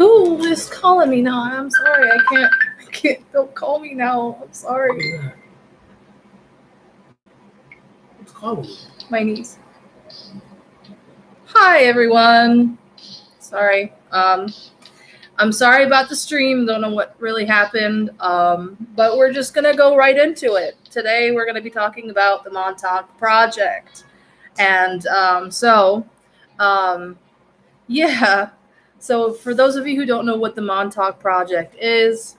Who is calling me now? I'm sorry. I can't. Don't call me now. I'm sorry. Who's calling you? My niece. Hi, everyone. Sorry. I'm sorry about the stream. Don't know what really happened. But we're just gonna go right into it. Today we're gonna be talking about the Montauk Project. And yeah. So for those of you who don't know what the Montauk Project is,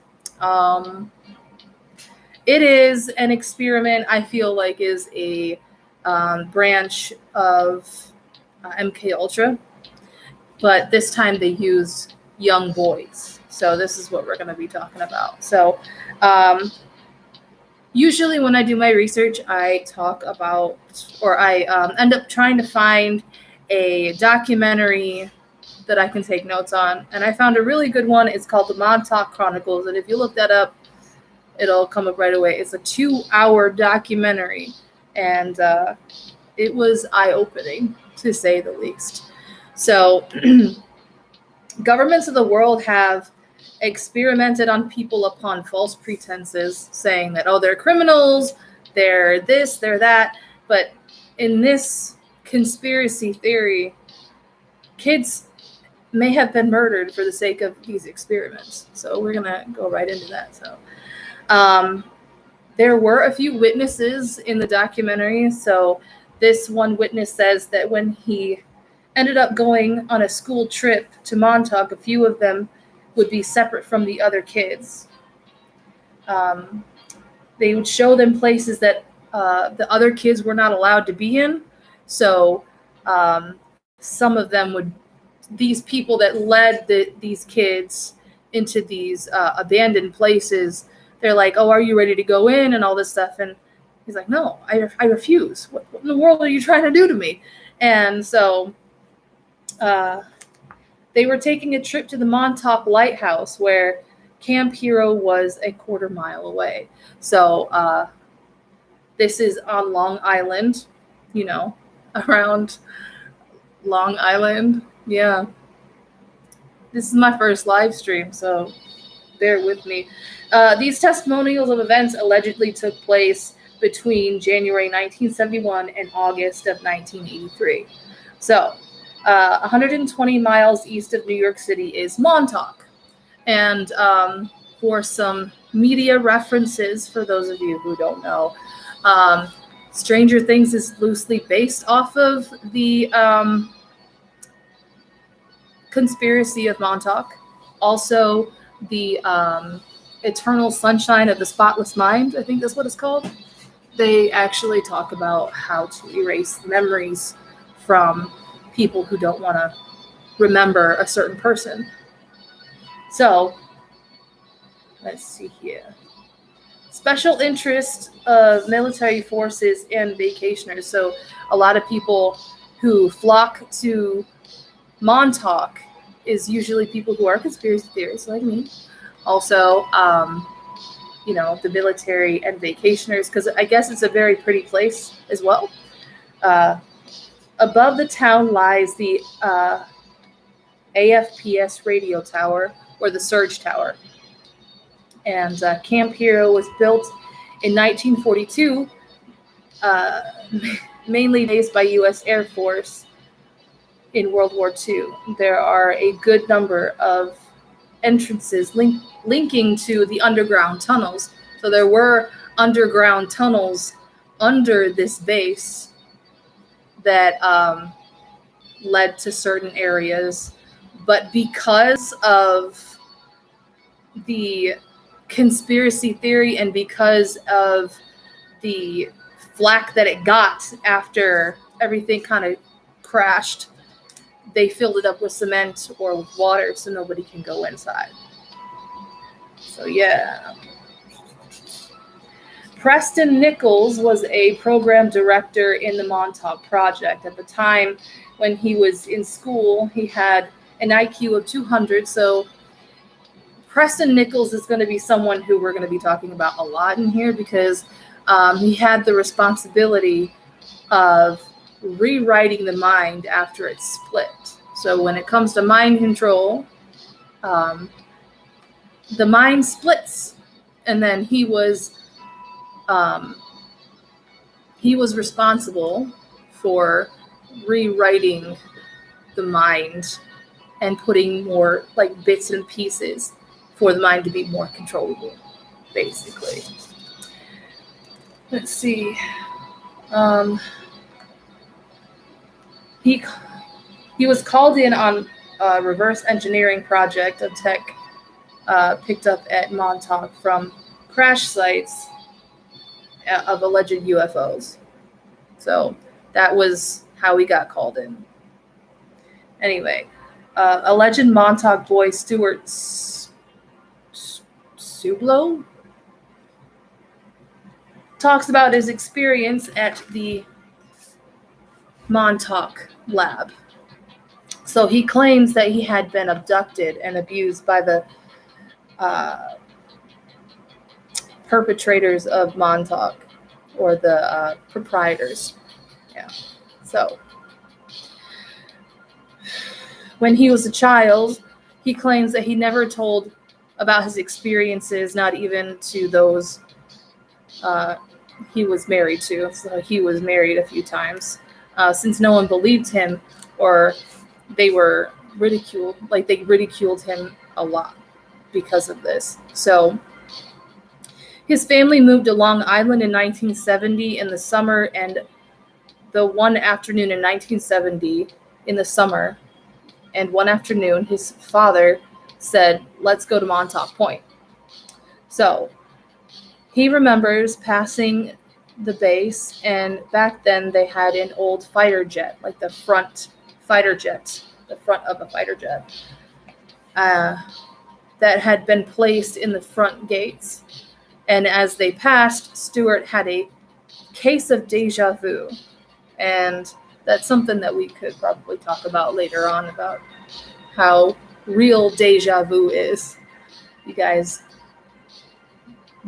it is an experiment I feel like is a branch of MK Ultra, but this time they used young boys. So this is what we're going to be talking about. So usually when I do my research, I talk about, or I end up trying to find a documentary that I can take notes on. And I found a really good one. It's called the Mod Talk Chronicles. And if you look that up, it'll come up right away. It's a 2-hour documentary. And it was eye-opening, to say the least. So governments of the world have experimented on people upon false pretenses, saying that, oh, they're criminals, they're this, they're that. But in this conspiracy theory, kids may have been murdered for the sake of these experiments. So we're going to go right into that. So there were a few witnesses in the documentary. So this one witness says that when he ended up going on a school trip to Montauk, a few of them would be separate from the other kids. They would show them places that the other kids were not allowed to be in. So some of them would, these people that led these kids into these abandoned places, they're like, oh, are you ready to go in and all this stuff? And he's like, no, I refuse. What in the world are you trying to do to me? And so they were taking a trip to the Montauk Lighthouse, where Camp Hero was a 1/4 mile away. So this is on Long Island, around Long Island. Yeah. This is my first live stream, so bear with me. These testimonials of events allegedly took place between January 1971 and August of 1983. So 120 miles east of New York City is Montauk. And for some media references, for those of you who don't know, Stranger Things is loosely based off of the conspiracy of Montauk. Also, the Eternal Sunshine of the Spotless Mind, I think that's what it's called. They actually talk about how to erase memories from people who don't want to remember a certain person. So, let's see here. Special interest of military forces and vacationers. So, a lot of people who flock to Montauk is usually people who are conspiracy theorists like me. Also, the military and vacationers, because I guess it's a very pretty place as well. Above the town lies the AFPS radio tower, or the Surge Tower. And Camp Hero was built in 1942, mainly based by U.S. Air Force in World War II. There are a good number of entrances linking to the underground tunnels. So there were underground tunnels under this base that led to certain areas. But because of the conspiracy theory and because of the flack that it got after everything kind of crashed, they filled it up with cement or with water so nobody can go inside. So yeah. Preston Nichols was a program director in the Montauk Project. At the time when he was in school, he had an IQ of 200. So Preston Nichols is going to be someone who we're going to be talking about a lot in here, because he had the responsibility of rewriting the mind after it's split. So when it comes to mind control, the mind splits, and then he was responsible for rewriting the mind and putting more like bits and pieces for the mind to be more controllable, basically. Let's see. He was called in on a reverse engineering project of tech picked up at Montauk from crash sites of alleged UFOs. So that was how he got called in. Anyway, alleged Montauk boy Stuart Sublow talks about his experience at the Montauk lab. So he claims that he had been abducted and abused by the perpetrators of Montauk, or the proprietors. Yeah. So when he was a child, he claims that he never told about his experiences, not even to those he was married to. So he was married a few times, since no one believed him, or they were ridiculed. Like, they ridiculed him a lot because of this. So his family moved to Long Island in 1970 in the summer, and the one afternoon in 1970 in the summer, and one afternoon his father said, "Let's go to Montauk Point." So he remembers passing the base, and back then they had an old fighter jet, like the front of a fighter jet, that had been placed in the front gates. And as they passed, Stuart had a case of deja vu. And that's something that we could probably talk about later on, about how real deja vu is. You guys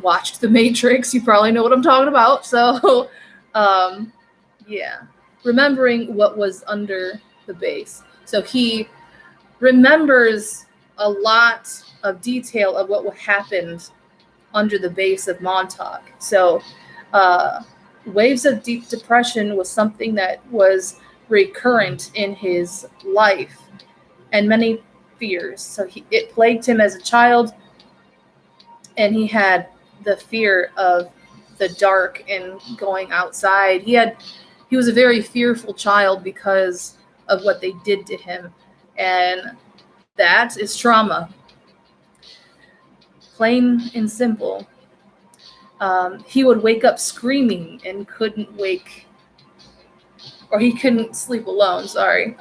watched The Matrix, you probably know what I'm talking about. So, yeah, remembering what was under the base. So he remembers a lot of detail of what happened under the base of Montauk. So waves of deep depression was something that was recurrent in his life, and many fears. So it plagued him as a child, and he had the fear of the dark and going outside. He was a very fearful child because of what they did to him, and that is trauma. Plain and simple. He would wake up screaming and he couldn't sleep alone, sorry.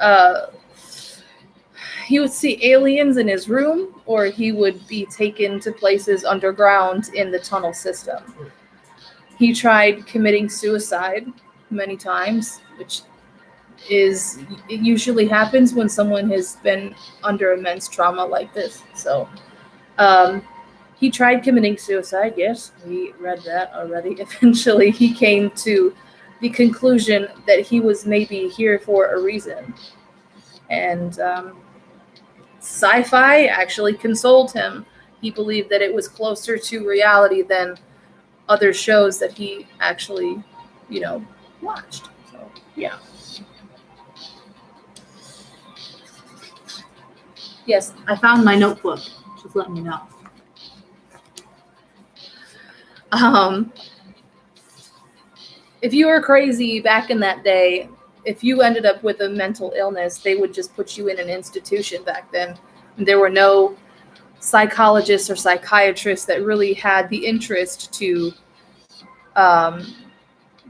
He would see aliens in his room, or he would be taken to places underground in the tunnel system. He tried committing suicide many times, which it usually happens when someone has been under immense trauma like this. So, he tried committing suicide, yes, we read that already. Eventually, he came to the conclusion that he was maybe here for a reason. And sci-fi actually consoled him. He believed that it was closer to reality than other shows that he actually, watched. So, yeah. Yes, I found my notebook. Just letting you know. If you were crazy back in that day, if you ended up with a mental illness, they would just put you in an institution back then. There were no psychologists or psychiatrists that really had the interest to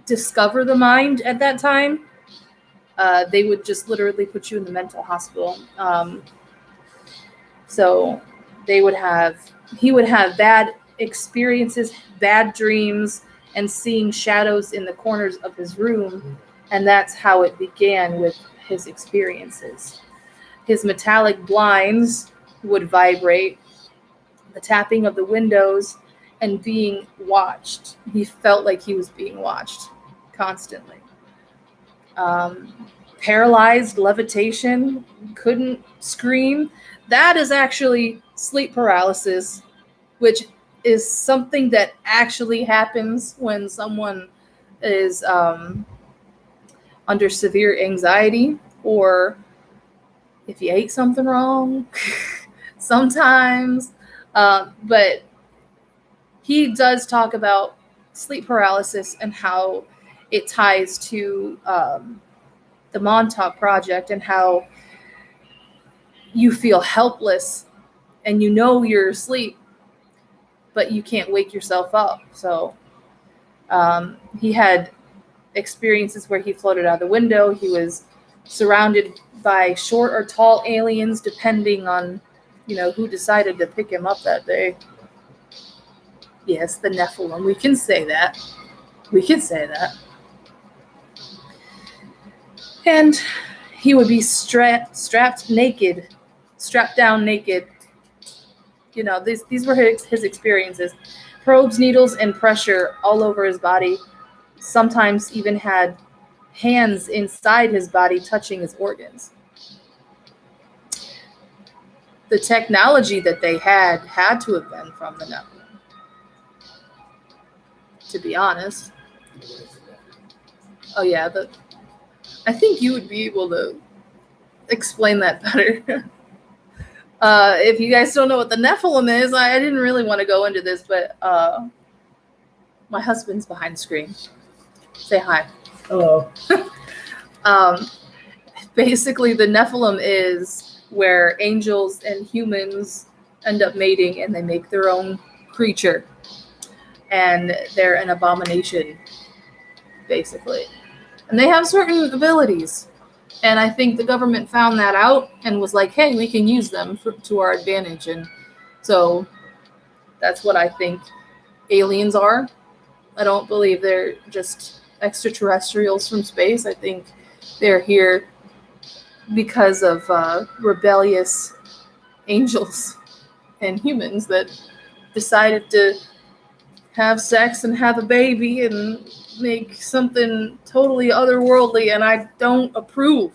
discover the mind at that time. They would just literally put you in the mental hospital. So he would have bad experiences, bad dreams, and seeing shadows in the corners of his room. And that's how it began with his experiences. His metallic blinds would vibrate, the tapping of the windows, and being watched. He felt like he was being watched constantly. paralyzed, levitation, couldn't scream. That is actually sleep paralysis, which is something that actually happens when someone is under severe anxiety, or if you ate something wrong sometimes. But he does talk about sleep paralysis and how it ties to the Montauk Project, and how you feel helpless and you know you're asleep, but you can't wake yourself up. So he had experiences where he floated out the window. He was surrounded by short or tall aliens, depending on, who decided to pick him up that day. Yes, the Nephilim. We can say that. And he would be strapped down naked. These were his experiences. Probes, needles, and pressure all over his body. Sometimes even had hands inside his body touching his organs. The technology that they had to have been from the Nephilim, to be honest. Oh yeah, I think you would be able to explain that better. If you guys don't know what the Nephilim is, I didn't really want to go into this, but my husband's behind the screen. Say hi. Hello. Basically, the Nephilim is where angels and humans end up mating, and they make their own creature. And they're an abomination, basically. And they have certain abilities. And I think the government found that out and was like, hey, we can use them to our advantage. And so that's what I think aliens are. I don't believe they're just extraterrestrials from space. I think they're here because of rebellious angels and humans that decided to have sex and have a baby and make something totally otherworldly, and I don't approve.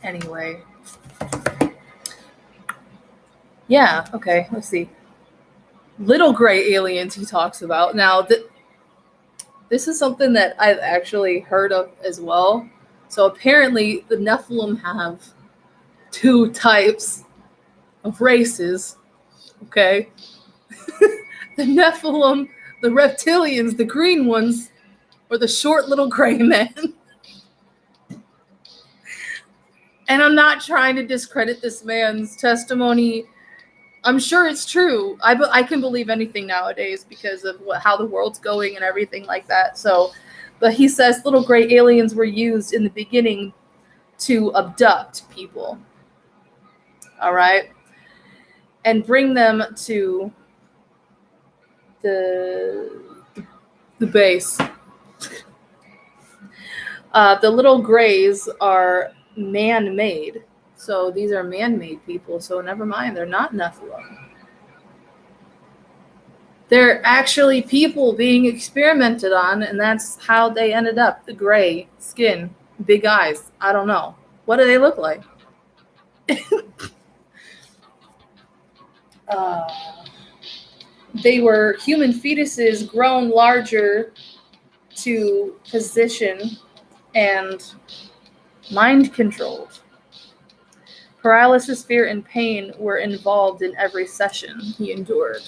Anyway. Yeah, okay, let's see. Little gray aliens he talks about. Now, this is something that I've actually heard of as well. So apparently the Nephilim have two types of races, okay? The Nephilim, the reptilians, the green ones, or the short little gray men. And I'm not trying to discredit this man's testimony. I'm sure it's true. I can believe anything nowadays because of how the world's going and everything like that. So, but he says little gray aliens were used in the beginning to abduct people. All right. And bring them to the base. The little grays are man-made. So these are man-made people. So never mind, they're not Nephilim. They're actually people being experimented on, and that's how they ended up. The gray skin, big eyes. I don't know. What do they look like? They were human fetuses grown larger to position and mind controlled. Paralysis, fear, and pain were involved in every session he endured.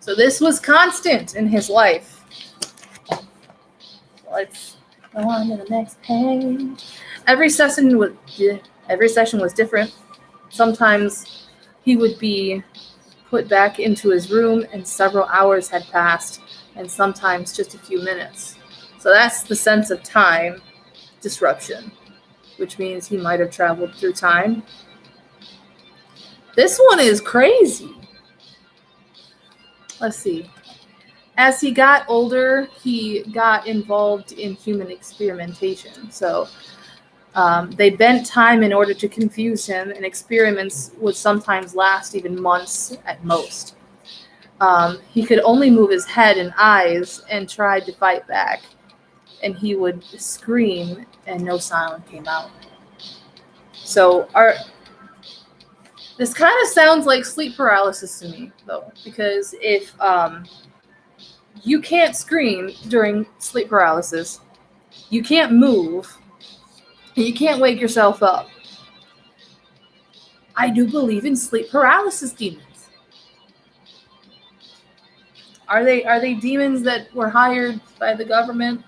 So this was constant in his life. Let's go on to the next page. Every session was different. Sometimes he would be put back into his room and several hours had passed, and sometimes just a few minutes. So that's the sense of time disruption, which means he might have traveled through time. This one is crazy. Let's see. As he got older, he got involved in human experimentation. So they bent time in order to confuse him, and experiments would sometimes last even months at most. He could only move his head and eyes and tried to fight back. and he would scream and no sound came out. So this kind of sounds like sleep paralysis to me, though, because if you can't scream during sleep paralysis, you can't move, and you can't wake yourself up, I do believe in sleep paralysis demons. Are they demons that were hired by the government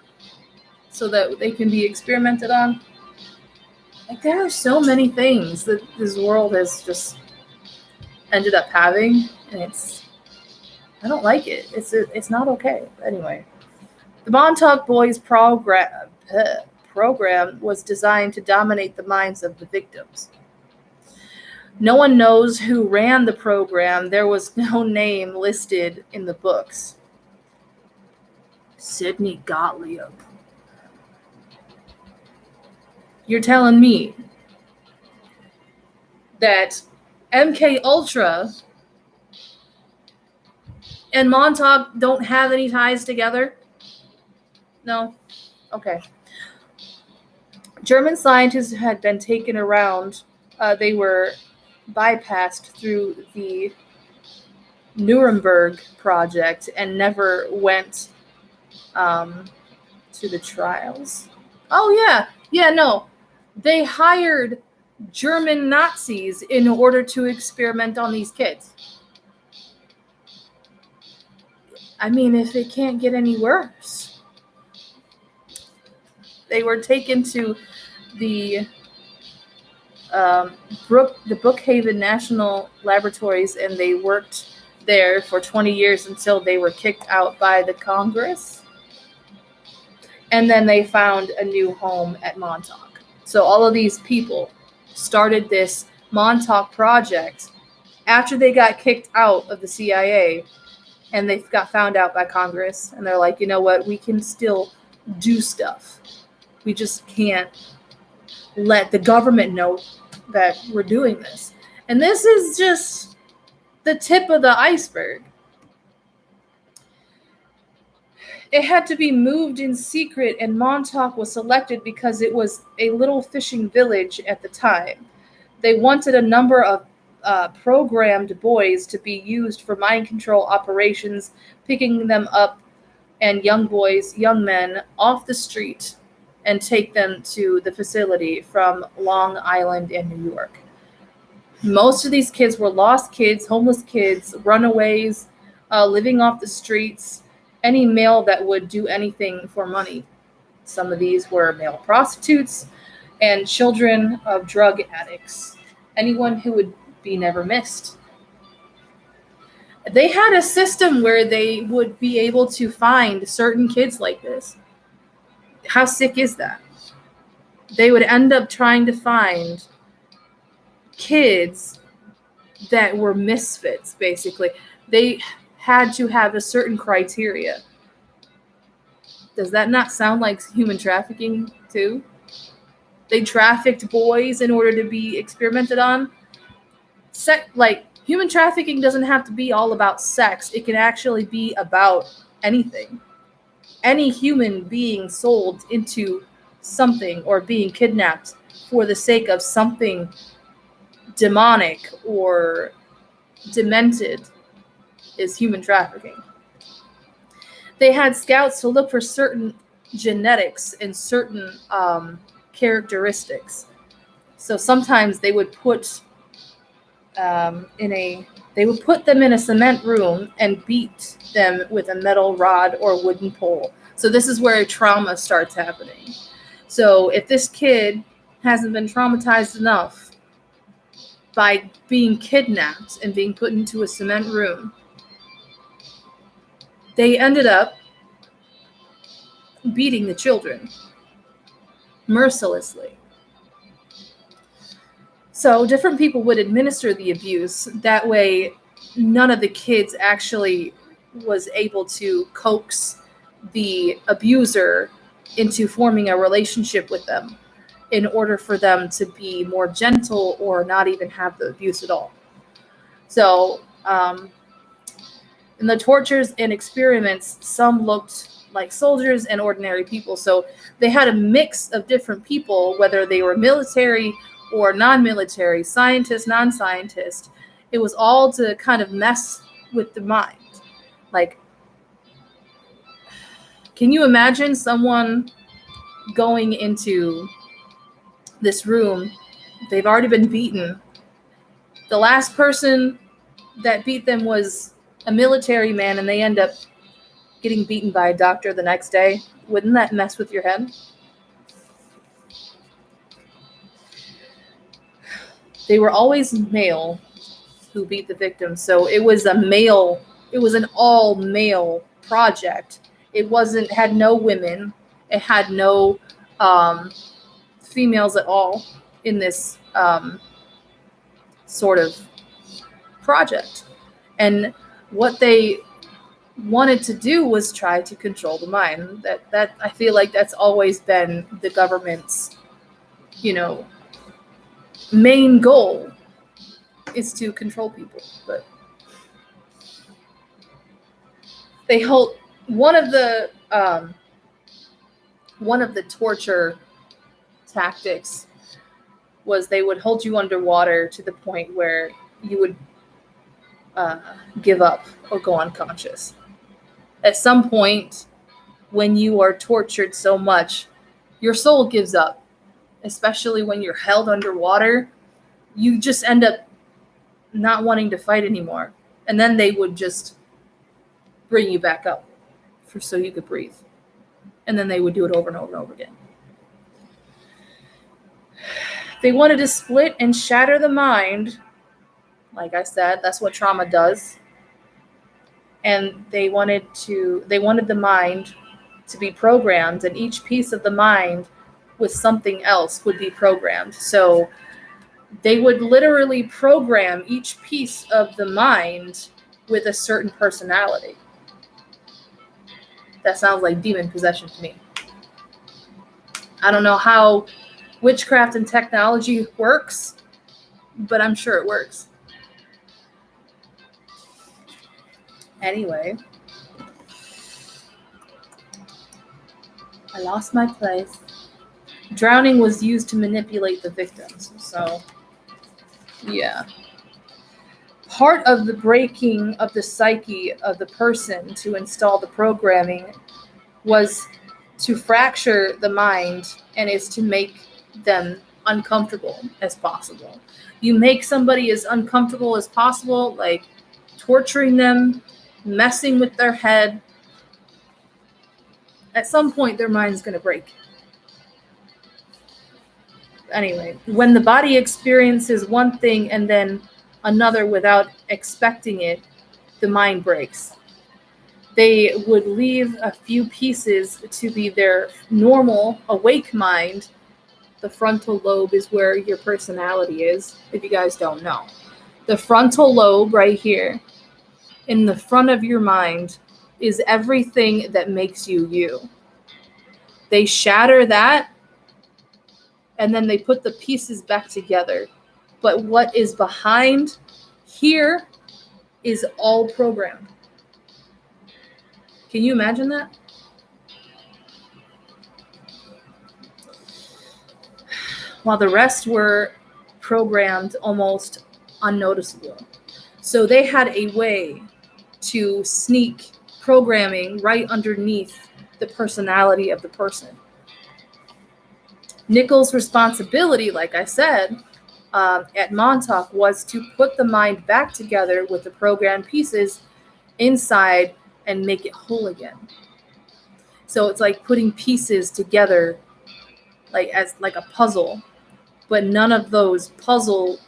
so that they can be experimented on? Like, there are so many things that this world has just ended up having, and I don't like it. It's not okay. Anyway, the Montauk Boys program was designed to dominate the minds of the victims. No one knows who ran the program. There was no name listed in the books. Sidney Gottlieb. You're telling me that MK Ultra and Montauk don't have any ties together? No? Okay. German scientists had been taken around. They were bypassed through the Nuremberg Project and never went to the trials. Oh, yeah. Yeah, no. They hired German Nazis in order to experiment on these kids. I mean, if it can't get any worse. They were taken to the Brookhaven National Laboratories, and they worked there for 20 years until they were kicked out by the Congress. And then they found a new home at Montauk. So all of these people started this Montauk Project after they got kicked out of the CIA, and they got found out by Congress. And they're like, you know what? We can still do stuff. We just can't let the government know that we're doing this. And this is just the tip of the iceberg. It had to be moved in secret, and Montauk was selected because it was a little fishing village at the time. They wanted a number of programmed boys to be used for mind control operations, picking them up, and young men off the street and take them to the facility from Long Island and New York. Most of these kids were lost kids, homeless kids, runaways, living off the streets, any male that would do anything for money. Some of these were male prostitutes and children of drug addicts, anyone who would be never missed. They had a system where they would be able to find certain kids like this. How sick is that? They would end up trying to find kids that were misfits, basically. They had to have a certain criteria. Does that not sound like human trafficking too? They trafficked boys in order to be experimented on. Human trafficking doesn't have to be all about sex. It can actually be about anything. Any human being sold into something or being kidnapped for the sake of something demonic or demented is human trafficking. They had scouts to look for certain genetics and certain characteristics. So sometimes they would put them in a cement room and beat them with a metal rod or wooden pole. So this is where trauma starts happening. So if this kid hasn't been traumatized enough by being kidnapped and being put into a cement room, they ended up beating the children mercilessly. So different people would administer the abuse. That way, none of the kids actually was able to coax the abuser into forming a relationship with them in order for them to be more gentle or not even have the abuse at all. So in the tortures and experiments, some looked like soldiers and ordinary people. So they had a mix of different people, whether they were military or non-military, scientists, non-scientists. It was all to kind of mess with the mind. Like, can you imagine someone going into this room? They've already been beaten. The last person that beat them was a military man, and they end up getting beaten by a doctor the next day. Wouldn't that mess with your head? They were always male who beat the victim. So it was an all male project. It had no women. It had no females at all in this sort of project. And what they wanted to do was try to control the mind. That I feel like that's always been the government's, main goal, is to control people. But they hold one of the torture tactics was they would hold you underwater to the point where you would give up or go unconscious. At some point, when you are tortured so much, your soul gives up, especially when you're held underwater. You just end up not wanting to fight anymore. And then they would just bring you back up so you could breathe. And then they would do it over and over and over again. They wanted to split and shatter the mind. Like I said, that's what trauma does. And they wanted the mind to be programmed, and each piece of the mind with something else would be programmed. So they would literally program each piece of the mind with a certain personality. That sounds like demon possession to me. I don't know how witchcraft and technology works, but I'm sure it works. Anyway, I lost my place. Drowning was used to manipulate the victims. So, yeah. Part of the breaking of the psyche of the person to install the programming was to fracture the mind, and is to make them uncomfortable as possible. You make somebody as uncomfortable as possible, like torturing them, messing with their head. At some point, their mind's going to break. Anyway, when the body experiences one thing and then another without expecting it, the mind breaks. They would leave a few pieces to be their normal, awake mind. The frontal lobe is where your personality is, if you guys don't know. The frontal lobe right here, in the front of your mind, is everything that makes you you. They shatter that, and then they put the pieces back together. But what is behind here is all programmed. Can you imagine that? While the rest were programmed almost unnoticeable. So they had a way to sneak programming right underneath the personality of the person. Nichols' responsibility, like I said, at Montauk was to put the mind back together with the programmed pieces inside and make it whole again. So it's like putting pieces together like a puzzle, but none of those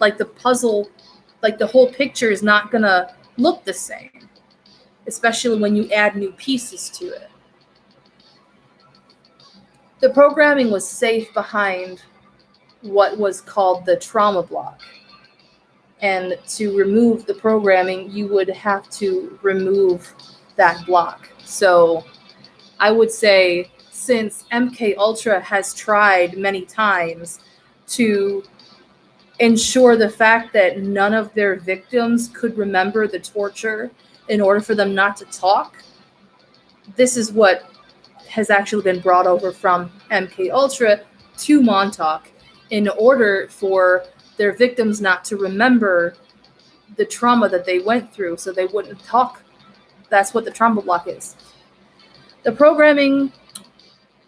like the whole picture is not gonna look the same, especially when you add new pieces to it. The programming was safe behind what was called the trauma block. And to remove the programming, you would have to remove that block. So I would say, since MK Ultra has tried many times to ensure the fact that none of their victims could remember the torture in order for them not to talk, this is what has actually been brought over from MK Ultra to Montauk in order for their victims not to remember the trauma that they went through, so they wouldn't talk. That's what the trauma block is. The programming,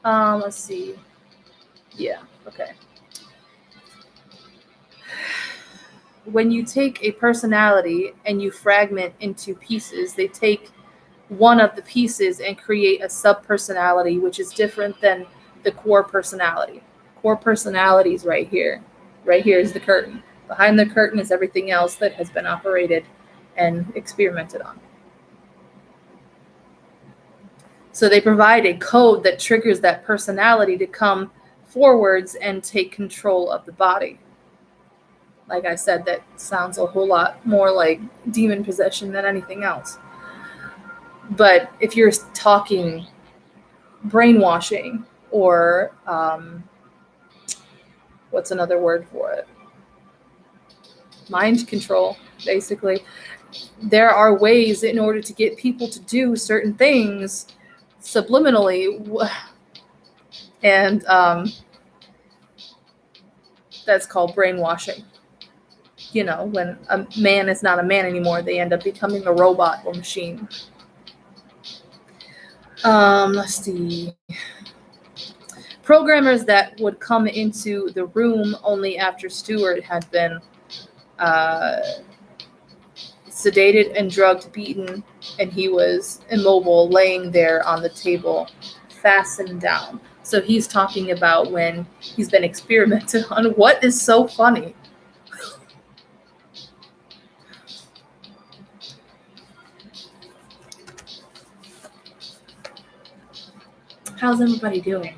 let's see. Yeah, okay. When you take a personality and you fragment into pieces, they take one of the pieces and create a sub-personality, which is different than the core personality. Core personality is right here. Right here is the curtain. Behind the curtain is everything else that has been operated and experimented on. So they provide a code that triggers that personality to come forwards and take control of the body. Like I said, that sounds a whole lot more like demon possession than anything else. But if you're talking brainwashing or what's another word for it? Mind control, basically. There are ways in order to get people to do certain things subliminally, and that's called brainwashing. You know, when a man is not a man anymore, they end up becoming a robot or machine. Let's see. Programmers that would come into the room only after Stewart had been sedated and drugged, beaten, and he was immobile, laying there on the table, fastened down. So he's talking about when he's been experimented on. What is so funny? How's everybody doing?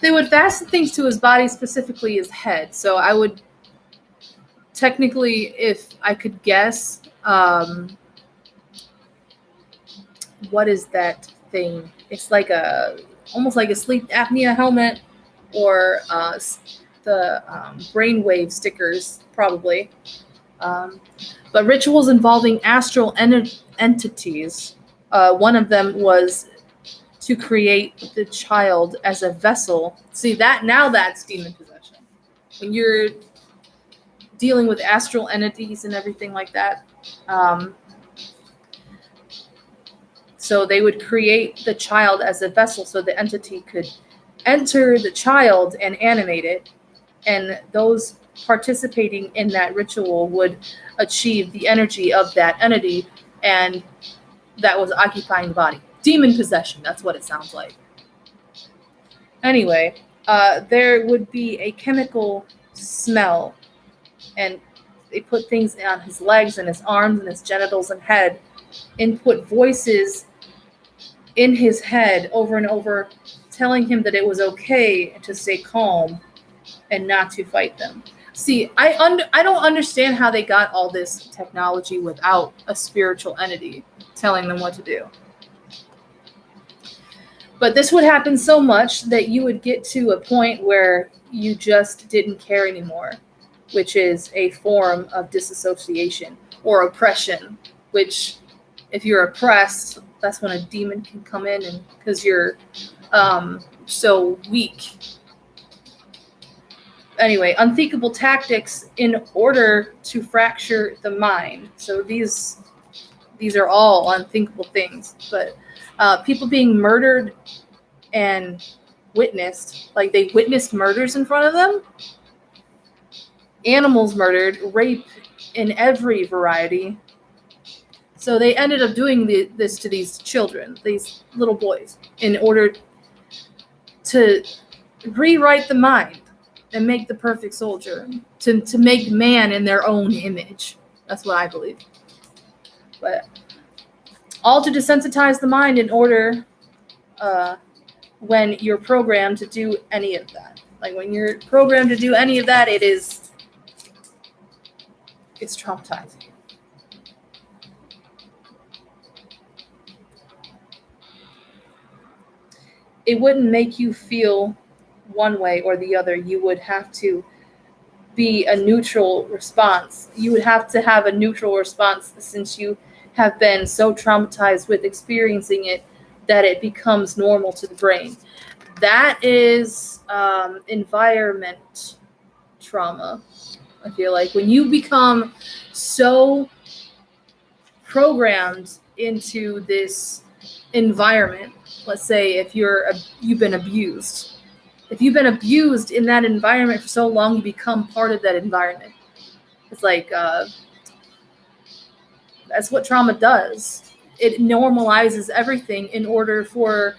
They would fasten things to his body, specifically his head. So I would technically, if I could guess, what is that thing? It's like almost like a sleep apnea helmet, or the brainwave stickers, probably. But rituals involving astral entities. One of them was to create the child as a vessel. See, that's demon possession. When you're dealing with astral entities and everything like that. So they would create the child as a vessel so the entity could enter the child and animate it. And those participating in that ritual would achieve the energy of that entity, and that was occupying the body. Demon possession, that's what it sounds like. Anyway, there would be a chemical smell, and they put things on his legs and his arms and his genitals and head, and put voices in his head over and over, telling him that it was okay to stay calm and not to fight them. See, I don't understand how they got all this technology without a spiritual entity telling them what to do. But this would happen so much that you would get to a point where you just didn't care anymore, which is a form of disassociation or oppression, which if you're oppressed, that's when a demon can come in, and because you're so weak. Anyway, unthinkable tactics in order to fracture the mind. So these are all unthinkable things, but people being murdered and witnessed, like they witnessed murders in front of them, animals murdered, rape in every variety. So they ended up doing this to these children, these little boys, in order to rewrite the mind and make the perfect soldier, to make man in their own image. That's what I believe. But all to desensitize the mind in order when you're programmed to do any of that. Like when you're programmed to do any of that, it's traumatizing. It wouldn't make you feel one way or the other. You would have to be a neutral response. You would have to have a neutral response, since you have been so traumatized with experiencing it that it becomes normal to the brain. That is environment trauma. I feel like when you become so programmed into this environment, let's say if you've been abused. If you've been abused in that environment for so long, you become part of that environment. It's like that's what trauma does. It normalizes everything in order for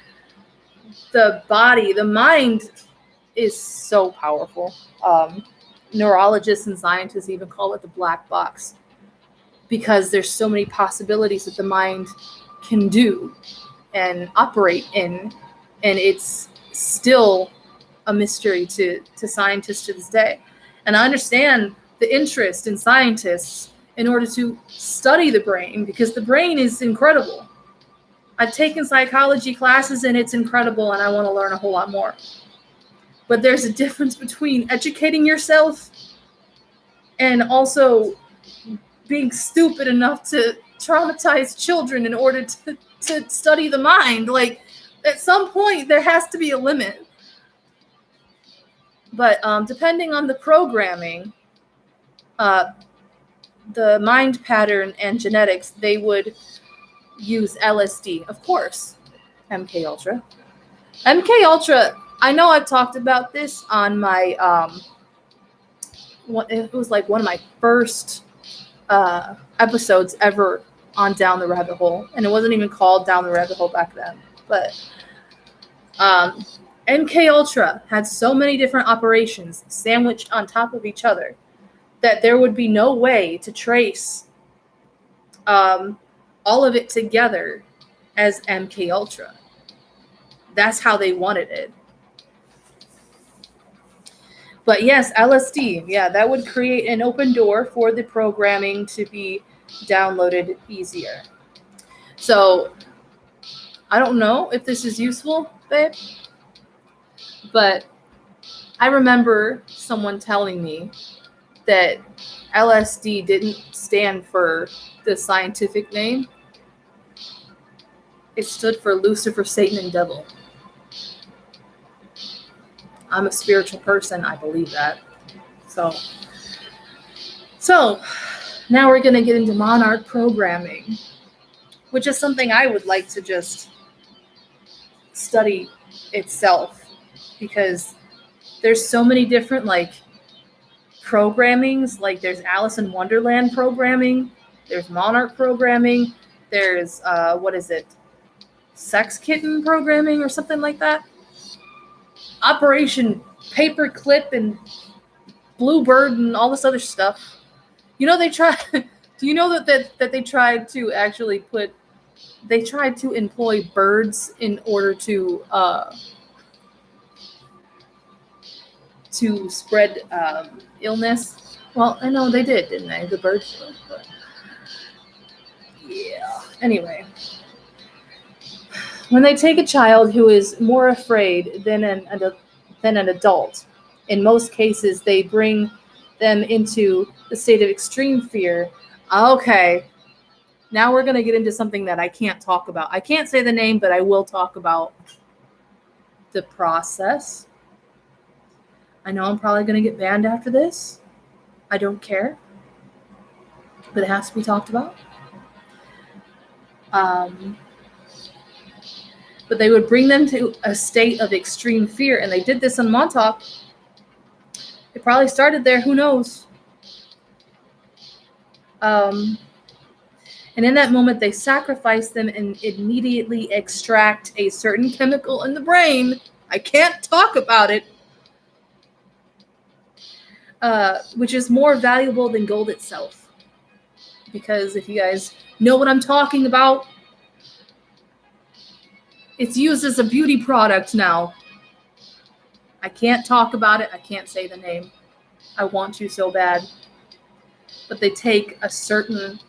the body. The mind is so powerful. Neurologists and scientists even call it the black box because there's so many possibilities that the mind can do and operate in, and it's still a mystery to scientists to this day. And I understand the interest in scientists in order to study the brain, because the brain is incredible. I've taken psychology classes and it's incredible, and I want to learn a whole lot more. But there's a difference between educating yourself and also being stupid enough to traumatize children in order to study the mind. Like, at some point, there has to be a limit. But depending on the programming, the mind pattern and genetics, they would use LSD, of course, MK Ultra. MK Ultra, I know I've talked about this on my, it was like one of my first episodes ever on Down the Rabbit Hole, and it wasn't even called Down the Rabbit Hole back then, but MK Ultra had so many different operations sandwiched on top of each other that there would be no way to trace all of it together as MK Ultra. That's how they wanted it. But yes, LSD, yeah, that would create an open door for the programming to be downloaded easier. So I don't know if this is useful, babe, but I remember someone telling me that LSD didn't stand for the scientific name. It stood for Lucifer, Satan, and Devil. I'm a spiritual person. I believe that. So now we're going to get into Monarch Programming, which is something I would like to just study itself, because there's so many different programmings. Like there's Alice in Wonderland programming, there's Monarch Programming, there's Sex Kitten Programming or something like that. Operation Paperclip and Bluebird and all this other stuff. You know, they tried. Do you know that they tried to actually they tried to employ birds in order to spread illness? Well, I know they did, didn't they? The birds did, but yeah. Anyway, when they take a child who is more afraid than an adult, in most cases they bring them into the state of extreme fear. Okay, now we're going to get into something that I can't talk about. I can't say the name, but I will talk about the process. I know I'm probably going to get banned after this. I don't care. But it has to be talked about. But they would bring them to a state of extreme fear. And they did this in Montauk. It probably started there. Who knows? And in that moment, they sacrifice them and immediately extract a certain chemical in the brain. I can't talk about it. Which is more valuable than gold itself. Because if you guys know what I'm talking about, it's used as a beauty product now. I can't talk about it. I can't say the name. I want to so bad. But they take a certain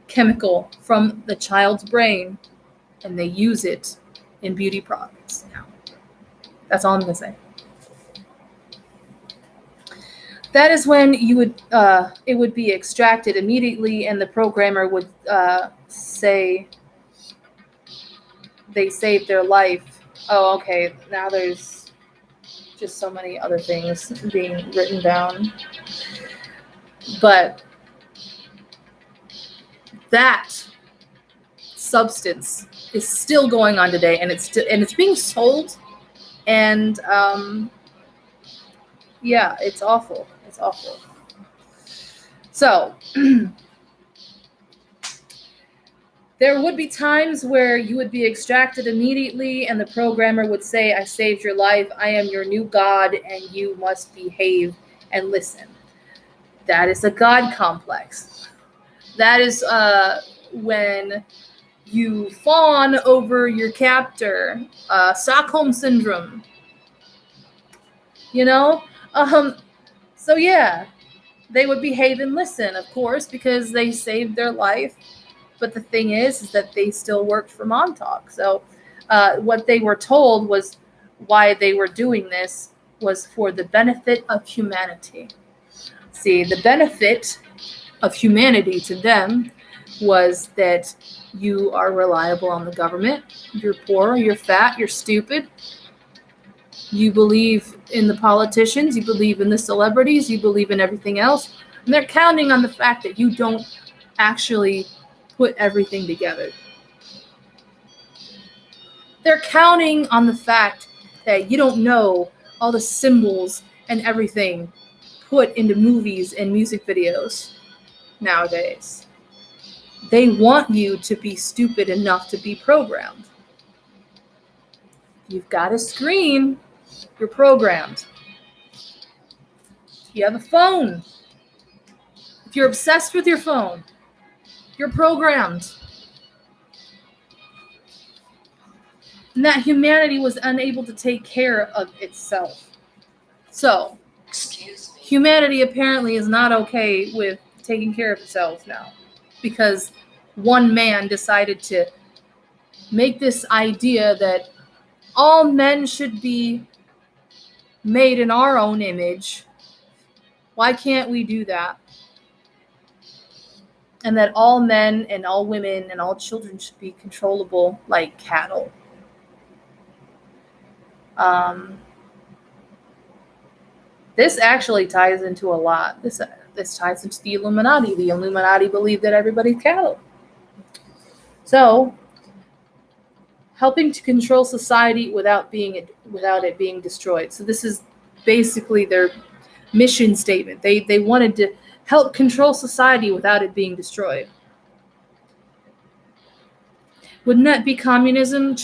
chemical from the child's brain and they use it in beauty products now. That's all I'm going to say. that is when you would it would be extracted immediately, and the programmer would say they saved their life. Oh, okay. Now there's just so many other things being written down. But that substance is still going on today, and it's being sold, and yeah, it's awful. It's awful. So there would be times where you would be extracted immediately, and the programmer would say, I saved your life, I am your new God, and you must behave and listen. That is a God complex. That is when you fawn over your captor. Stockholm Syndrome. You know? So yeah, they would behave and listen, of course, because they saved their life. But the thing is that they still worked for Montauk. So what they were told was why they were doing this was for the benefit of humanity. See, the benefit of humanity to them was that you are reliable on the government, you're poor, you're fat, you're stupid, you believe in the politicians, you believe in the celebrities, you believe in everything else, and they're counting on the fact that you don't actually put everything together. They're counting on the fact that you don't know all the symbols and everything put into movies and music videos nowadays. They want you to be stupid enough to be programmed. You've got a screen, you're programmed. You have a phone. If you're obsessed with your phone, you're programmed. And that humanity was unable to take care of itself. So, humanity apparently is not okay with taking care of itself now, because one man decided to make this idea that all men should be made in our own image. Why can't we do that? And that all men and all women and all children should be controllable like cattle. This actually ties into a lot. This ties into the Illuminati. The Illuminati believe that everybody's cattle. So, helping to control society without it being destroyed. So this is basically their mission statement. They wanted to help control society without it being destroyed. Wouldn't that be communism?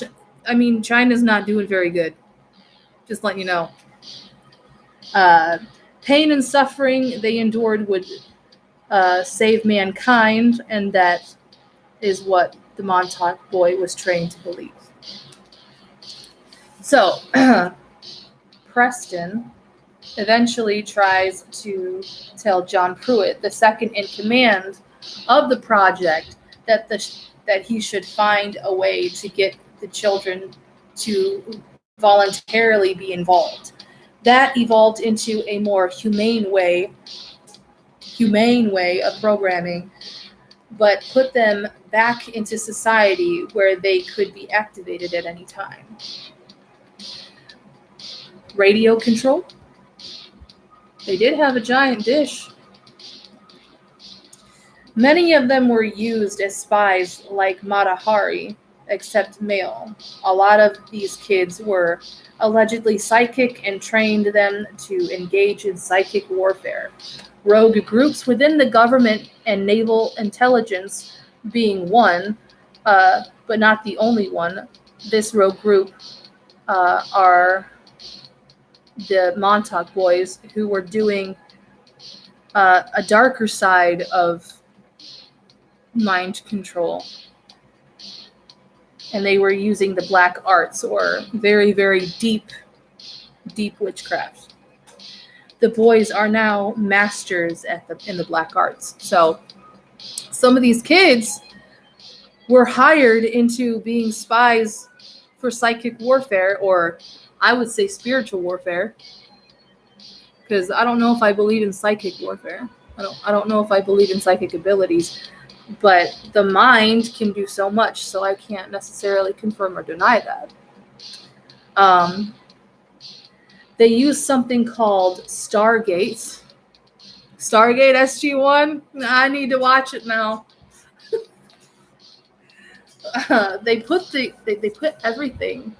I mean, China's not doing very good. Just letting you know. Pain and suffering they endured would save mankind, and that is what the Montauk boy was trained to believe. So, Preston eventually tries to tell John Pruitt, the second in command of the project, that he should find a way to get the children to voluntarily be involved. That evolved into a more humane way of programming, but put them back into society where they could be activated at any time. Radio control. They did have a giant dish. Many of them were used as spies like Mata Hari, except male. A lot of these kids were allegedly psychic and trained them to engage in psychic warfare. Rogue groups within the government and naval intelligence being one, but not the only one. This rogue group are the Montauk Boys, who were doing a darker side of mind control. And they were using the black arts, or very, very deep witchcraft. The boys are now masters in the black arts. So some of these kids were hired into being spies for psychic warfare, or I would say spiritual warfare, because I don't know if I believe in psychic warfare. I don't know if I believe in psychic abilities, but the mind can do so much, so I can't necessarily confirm or deny that. They use something called Stargate. Stargate SG-1? I need to watch it now. They put everything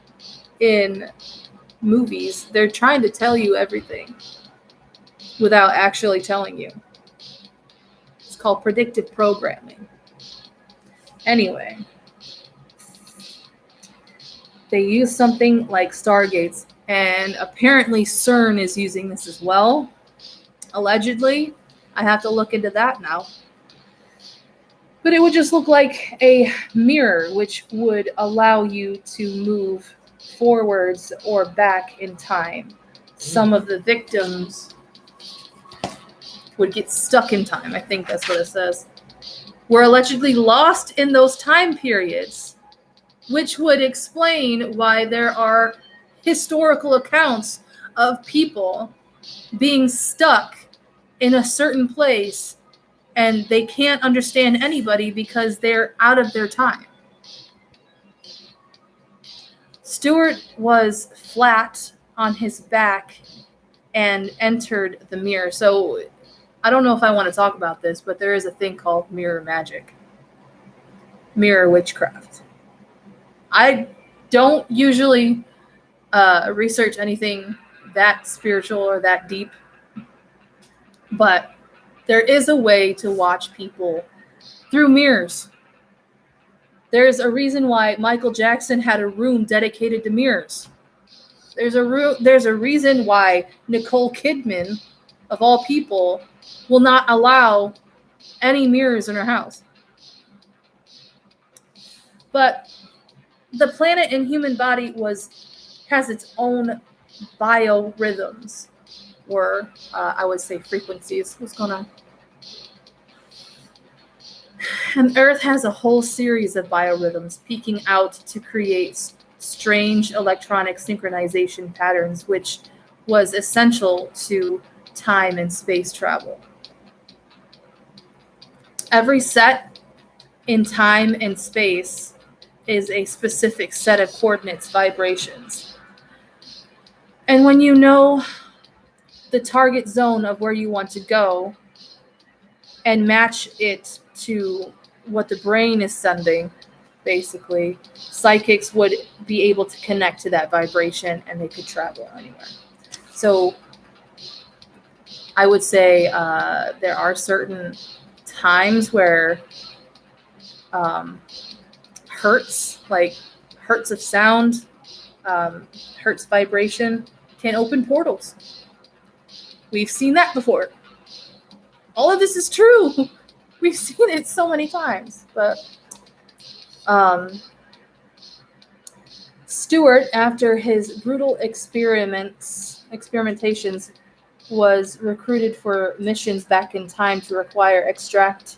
in movies. They're trying to tell you everything without actually telling you. It's called predictive programming. Anyway, they use something like Stargates, and apparently CERN is using this as well. Allegedly. I have to look into that now. But it would just look like a mirror, which would allow you to move forwards or back in time. Some of the victims would get stuck in time. I think that's what it says. Were allegedly lost in those time periods, which would explain why there are historical accounts of people being stuck in a certain place and they can't understand anybody because they're out of their time. Stewart was flat on his back and entered the mirror. So I don't know if I want to talk about this, but there is a thing called mirror magic, mirror witchcraft. I don't usually research anything that spiritual or that deep, but there is a way to watch people through mirrors. There's a reason why Michael Jackson had a room dedicated to mirrors. There's a reason why Nicole Kidman, of all people, will not allow any mirrors in her house. But the planet and human body has its own biorhythms, or I would say frequencies. What's going on? And Earth has a whole series of biorhythms peeking out to create strange electronic synchronization patterns, which was essential to time and space travel. Every set in time and space is a specific set of coordinates, vibrations. And when you know the target zone of where you want to go and match it to what the brain is sending, basically, psychics would be able to connect to that vibration and they could travel anywhere. So I would say there are certain times where hertz, like hertz of sound, hertz vibration can open portals. We've seen that before. All of this is true. We've seen it so many times. But Stewart, after his brutal experimentations, was recruited for missions back in time to extract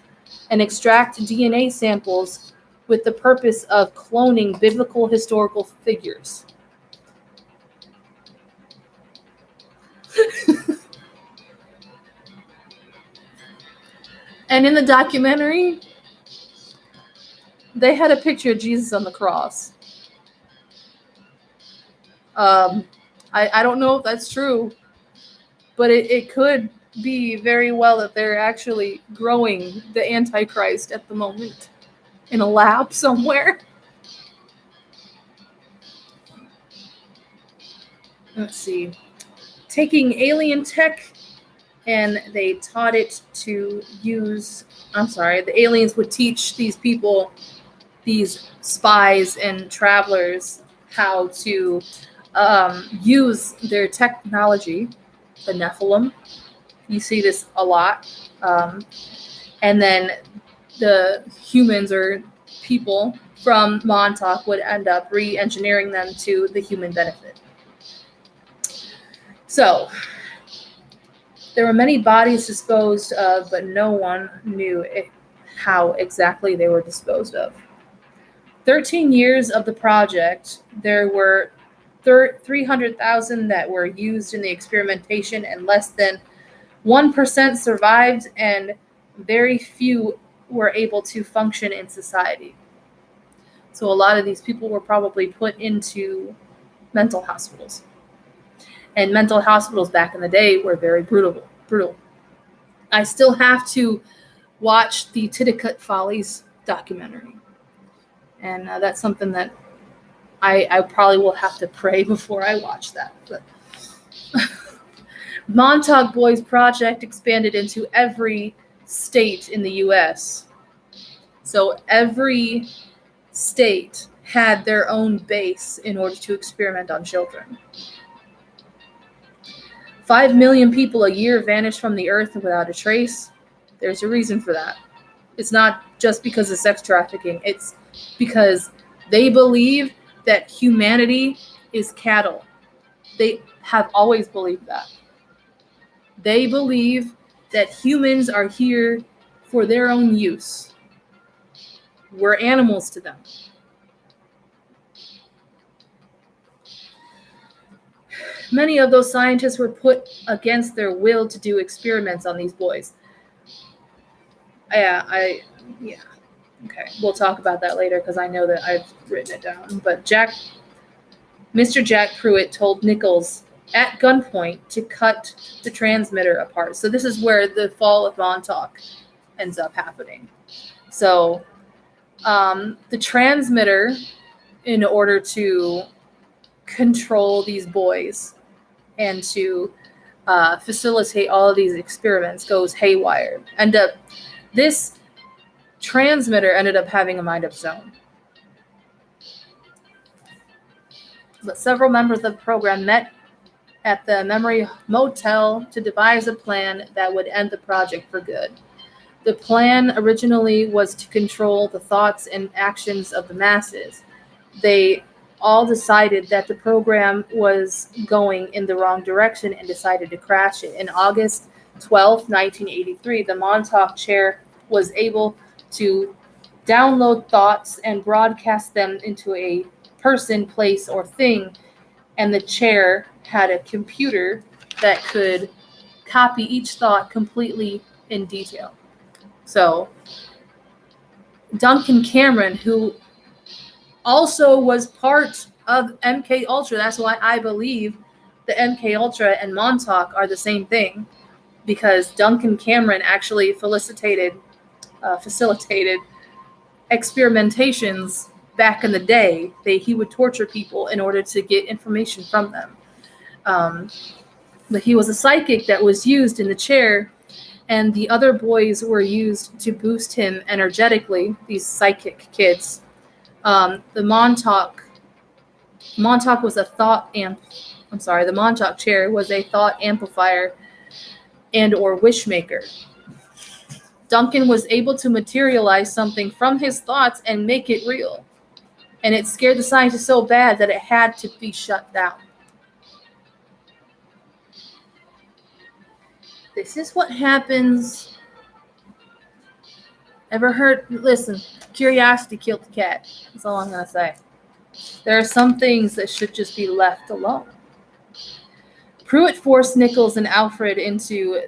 DNA samples with the purpose of cloning biblical historical figures. And in the documentary, they had a picture of Jesus on the cross. I don't know if that's true, but it could be very well that they're actually growing the Antichrist at the moment in a lab somewhere. Let's see. Taking alien tech, and they taught it to use, the aliens would teach these people, these spies and travelers, how to use their technology, the Nephilim. You see this a lot. And then the humans or people from Montauk would end up re-engineering them to the human benefit. So there were many bodies disposed of, but no one knew how exactly they were disposed of. 13 years of the project, there were 300,000 that were used in the experimentation, and less than 1% survived, and very few were able to function in society. So a lot of these people were probably put into mental hospitals. And mental hospitals back in the day were very brutal. I still have to watch the Titicut Follies documentary. And that's something that I probably will have to pray before I watch that. But Montauk Boys project expanded into every state in the U.S. So every state had their own base in order to experiment on children. 5 million people a year vanish from the earth without a trace. There's a reason for that. It's not just because of sex trafficking. It's because they believe that humanity is cattle. They have always believed that. They believe that humans are here for their own use. We're animals to them. Many of those scientists were put against their will to do experiments on these boys. Yeah. Okay, we'll talk about that later because I know that I've written it down. But Mr. Jack Pruitt told Nichols at gunpoint to cut the transmitter apart. So this is where the fall of Montauk ends up happening. So the transmitter, in order to control these boys and to facilitate all of these experiments, goes haywire. This transmitter ended up having a mind of its own. But several members of the program met at the Memory Motel to devise a plan that would end the project for good. The plan originally was to control the thoughts and actions of the masses. They all decided that the program was going in the wrong direction and decided to crash it. In August 12, 1983, the Montauk chair was able to download thoughts and broadcast them into a person, place, or thing, and the chair had a computer that could copy each thought completely in detail. So Duncan Cameron, who also was part of MK Ultra, that's why I believe the MK Ultra and Montauk are the same thing, because Duncan Cameron actually facilitated experimentations back in the day. He would torture people in order to get information from them. But he was a psychic that was used in the chair, and the other boys were used to boost him energetically, these psychic kids. The Montauk was a the Montauk chair was a thought amplifier and or wish maker. Duncan was able to materialize something from his thoughts and make it real. And it scared the scientists so bad that it had to be shut down. This is what happens. Ever heard? Listen, curiosity killed the cat. That's all I'm going to say. There are some things that should just be left alone. Pruitt forced Nichols and Alfred into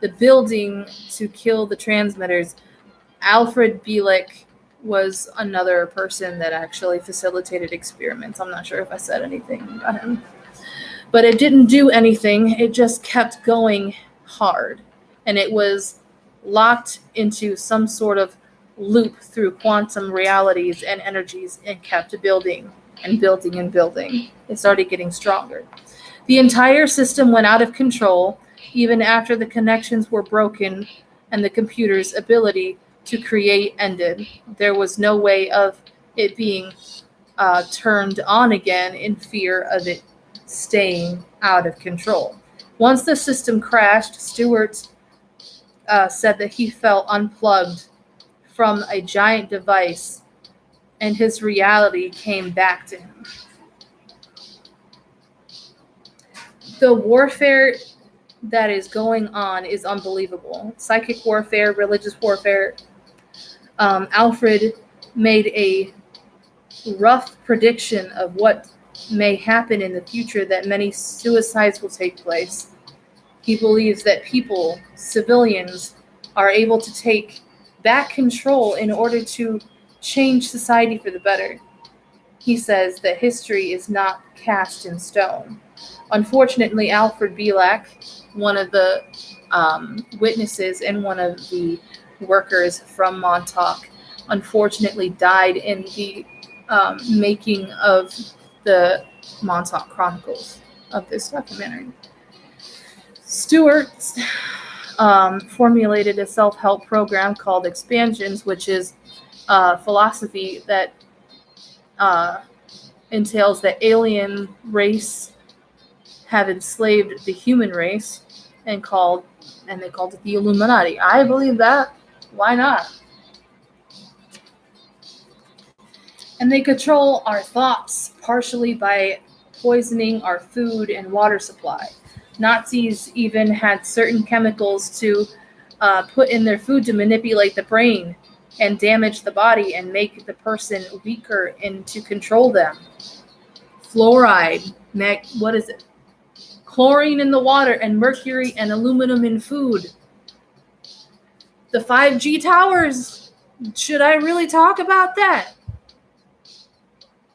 the building to kill the transmitters. Alfred Bielek was another person that actually facilitated experiments. I'm not sure if I said anything about him. But it didn't do anything. It just kept going hard. And it was locked into some sort of loop through quantum realities and energies and kept building and building and building. It started getting stronger. The entire system went out of control even after the connections were broken and the computer's ability to create ended. There was no way of it being turned on again in fear of it staying out of control. Once the system crashed, Stewart said that he felt unplugged from a giant device and his reality came back to him. The warfare that is going on is unbelievable. Psychic warfare, religious warfare. Alfred made a rough prediction of what may happen in the future, that many suicides will take place. He believes that people, civilians, are able to take back control in order to change society for the better. He says that history is not cast in stone. Unfortunately, Alfred Belak, one of the witnesses and one of the workers from Montauk, unfortunately died in the making of the Montauk Chronicles of this documentary. Stewart formulated a self-help program called Expansions, which is a philosophy that entails that alien race have enslaved the human race and they called it the Illuminati. I believe that. Why not? And they control our thoughts partially by poisoning our food and water supply. Nazis even had certain chemicals to put in their food to manipulate the brain and damage the body and make the person weaker and to control them. Fluoride, what is it? Chlorine in the water and mercury and aluminum in food. The 5G towers. Should I really talk about that?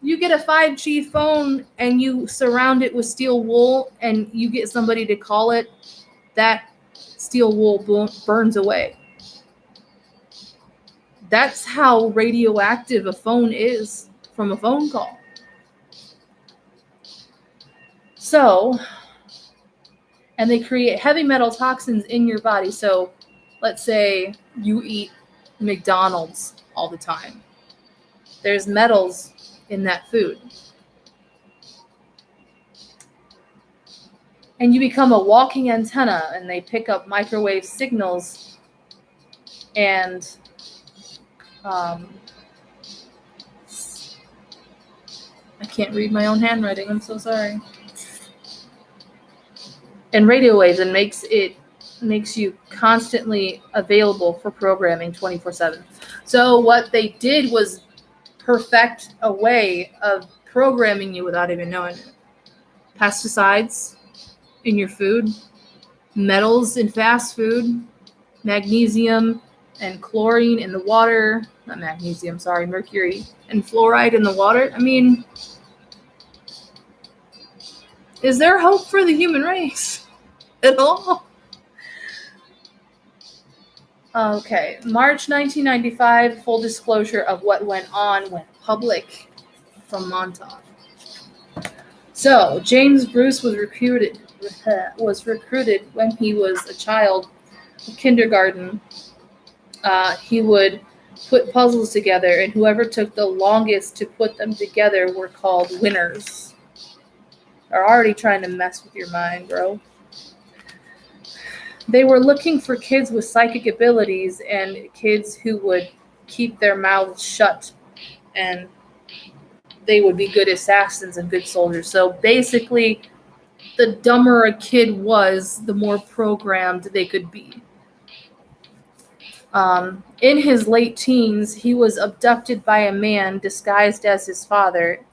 You get a 5G phone and you surround it with steel wool and you get somebody to call it, that steel wool burns away. That's how radioactive a phone is from a phone call. So, and they create heavy metal toxins in your body. So, let's say you eat McDonald's all the time. There's metals in that food. And you become a walking antenna, and they pick up microwave signals, and I can't read my own handwriting, I'm so sorry. And radio waves, and makes you constantly available for programming 24/7. So what they did was perfect a way of programming you without even knowing it. Pesticides in your food, metals in fast food, magnesium and chlorine in the water, mercury and fluoride in the water. I mean, is there hope for the human race at all? Okay, March 1995, full disclosure of what went public from Montauk. So, James Bruce was recruited when he was a child, kindergarten. He would put puzzles together, and whoever took the longest to put them together were called winners. They're already trying to mess with your mind, bro. They were looking for kids with psychic abilities and kids who would keep their mouths shut, and they would be good assassins and good soldiers. So basically, the dumber a kid was, the more programmed they could be. In his late teens, he was abducted by a man disguised as his father,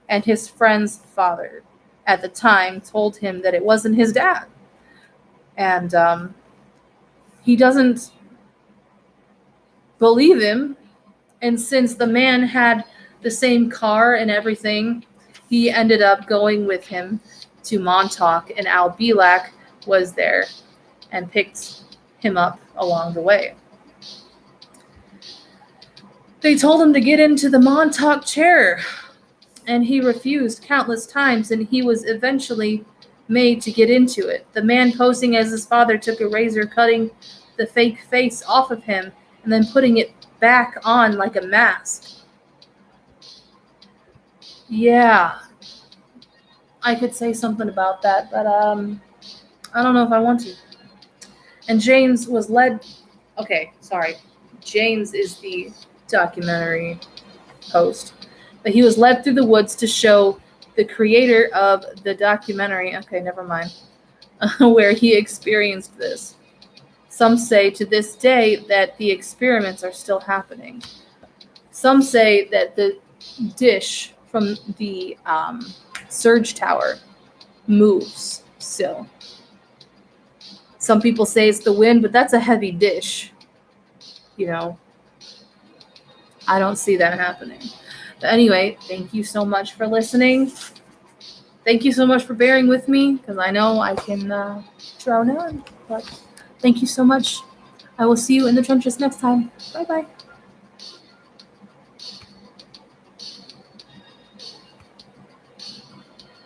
and his friend's father at the time told him that it wasn't his dad. And he doesn't believe him. And since the man had the same car and everything, he ended up going with him to Montauk, and Al Belak was there and picked him up along the way. They told him to get into the Montauk chair, and he refused countless times, and he was eventually made to get into it. The man posing as his father took a razor, cutting the fake face off of him and then putting it back on like a mask. Yeah, I could say something about that, but I don't know if I want to. And James was led. Okay, sorry. James is the documentary host, but he was led through the woods to show the creator of the documentary. Okay, never mind. Where he experienced this. Some say to this day that the experiments are still happening. Some say that dish from the surge tower moves still. Some people say it's the wind, but that's a heavy dish. You know, I don't see that happening. But anyway, thank you so much for listening. Thank you so much for bearing with me, because I know I can drown on. But thank you so much. I will see you in the trenches next time. Bye-bye.